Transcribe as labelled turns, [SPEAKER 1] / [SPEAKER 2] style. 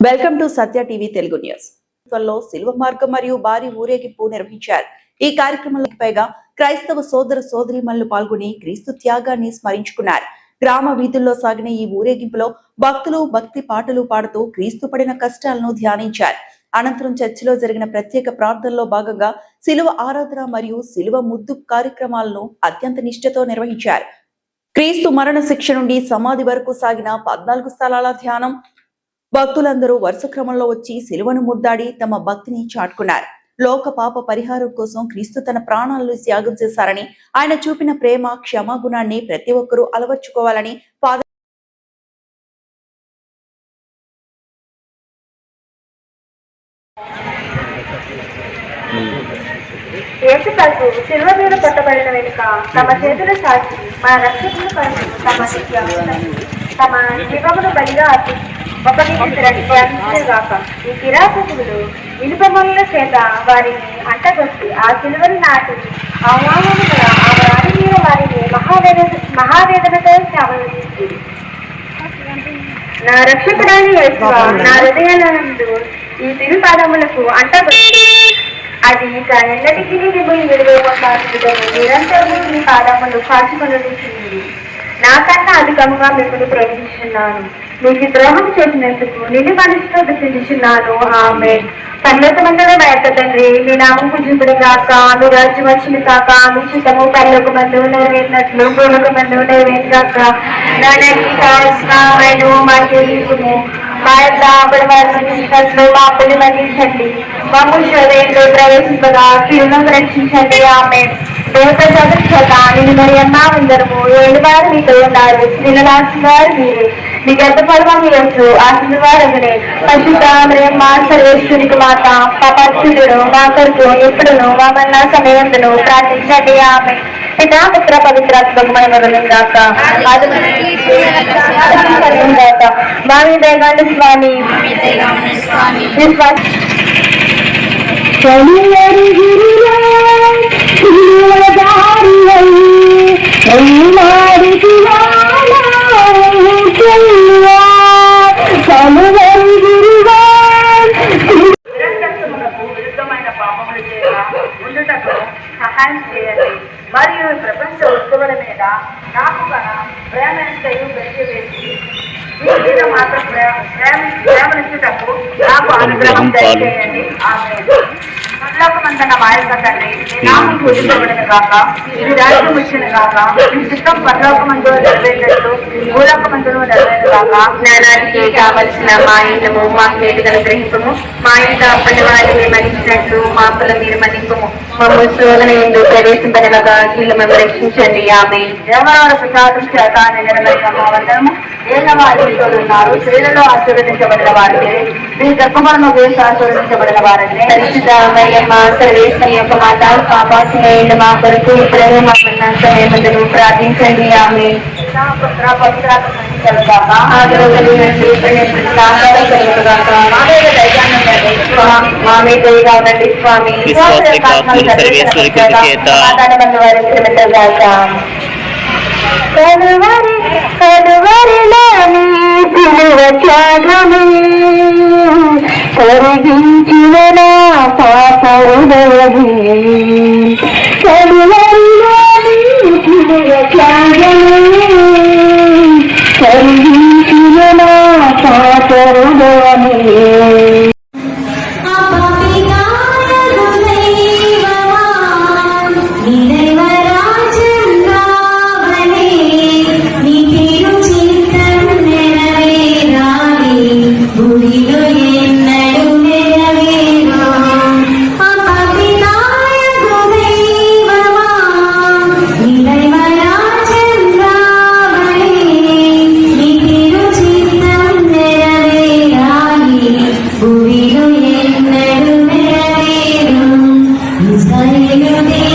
[SPEAKER 1] Welcome to Sathya TV Telugu news. సిల్వ మార్గం మరియు భారీ ఊరేగింపు నిర్వహించారు. ఈ కార్యక్రమంలో పైగా క్రైస్తవ సోదర సోదరీమణులు పాల్గొని క్రీస్తు త్యాగాన్ని స్మరించుకున్నారు. గ్రామ వీధుల్లో సాగిన ఈ ఊరేగింపులో భక్తులు భక్తి పాటలు పాడుతూ క్రీస్తు పడిన కష్టాలను ధ్యానించారు. అనంతరం చర్చిలో జరిగిన ప్రత్యేక ప్రార్థనలో భాగంగా సిలువ ఆరాధన మరియు సిలువ ముద్దు కార్యక్రమాలను అత్యంత నిష్ఠతో నిర్వహించారు. క్రీస్తు మరణ శిక్ష నుండి సమాధి వరకు సాగిన 14 స్థలాల ధ్యానం భక్తులందరూ వరుస క్రమంలో వచ్చి సిలువను ముద్దాడి తమ భక్తిని చాటుకున్నారు. లోక పాప పరిహారం కోసం క్రీస్తు తన ప్రాణాలను త్యాగం చేశారని, ఆయన చూపిన ప్రేమ క్షమాగుణాన్ని ప్రతి ఒక్కరూ అలవర్చుకోవాలని ఫాదర్
[SPEAKER 2] యేసుప్రభు సిలువ మీద కొట్టబడిన వెనుక తమ చేతులు చాచి మన రక్షకుల కొరకు తమ జీవమును బలిగా ధ్యానించేగాక. ఈ కిరాతకులు ఇనుపముల చేత వారిని అంటగొట్టి ఆ సిలువను నాటి అవమానముల ఆ వారి మీద వారిని మహావేదనతో శాపవించింది. నా రక్షకుడైన యేసువా, నా హృదయానందు ఈ తిరుపాదములకు అంటగొట్టి అది ఇక ఎన్నటికీ విడివేయకుండా నిరంతరము ఈ పాదములు కాచుకొనిచున్నది. నాకన్నా అధికముగా మిమ్మల్ని ప్రేమిస్తున్నాను. మీకు ద్రోహం చేసినందుకు నిన్ను మనసుతో దర్శించున్నాను. ఆమె పర్లోకమందున మా యొక్క తండ్రి, మీ నామం పూజింపుడు కాక, మీ రాజ్యం వచ్చిన కాక, మీ చిత్తము పర్లోకమందు నెరవేరినట్లు భూలోకమందు నెరవేరు కాక. నాన్నకి కావాల్సిన మాకు ఇవ్వము. మా యొక్క అపరివారినట్లు మా అప్పుని మన్నించండి. మా ముఖ్యంలో ప్రవేశింపగా కీడును రక్షించండి. ఆమె దేవత చేత నిన్ను మరి అన్నామందరము 7 వారు మీతో ఉన్నారు. నిన్నలాసిన వారు మీరే. మీ గర్భఫలము యేసు ఆశీర్వాదమునే. పరిశుద్ధ మరియమ్మ సర్వేశ్వరునికి మాత, పాపాత్ముడు మా కొరకు ఎప్పుడును మా మరణ సమయమును ప్రార్థించండి. ఆమె పితా పుత్ర పవిత్రాత్మకు మహిమలను గాక. మా మీద దయగండి స్వామి. విరుద్ధమైన పాపములు ఉండటకు సహాయం చేయండి. మరియు ప్రపంచ వస్తువుల మీద నాకు గల ప్రేమను పెంచివేసి మీ మీద మాత్రం ప్రేమనిచ్చుటకు నాకు అనుగ్రహం దయచేయండి. పరలోకమందున్న మా యొక్క తండ్రి, మీ నామం పూజించబడిన గాక. మీ రాజ్యం వచ్చిన గాక. మీ చిత్తం పరలోకమందు నెరవేరినట్లు భూలోకమందును నెరవేరు గాక. జ్ఞానానికి కావలసిన మా ఇంటము మాకు నేటిగా గ్రహింపము. మా ఇంట అప్పటి వారిని మన్నించినట్లు మా అప్పుల మీరు మన్నింపము. మమ్మల్ని శోధన ఎందు ప్రవేశింపనగా కీళ్ళు మేము రక్షించండి. ఆమె దేవరాల ప్రసాదం చేత నిలబెట్టము. ఏళ్ళవారు స్త్రీలలో ఆశీర్వదించబడిన వారిని, మీ గర్భములను వేసి ఆశీర్వదించబడిన వారిని. సర్వేశ్వరి యొక్క మాట పాపాత్మేయులు మా కొరకు ఇప్పుడే మా సమయమందును ప్రార్థించండి. ఆమె మామే దయగా ఉండండి స్వామి. కలువరిలోని సిలువ త్యాగమే కరిగించిన నా పాపరుడవది. కలువరిలోని సిలువ త్యాగమే కరిగించిన నా పాపరుడవది.
[SPEAKER 3] Israel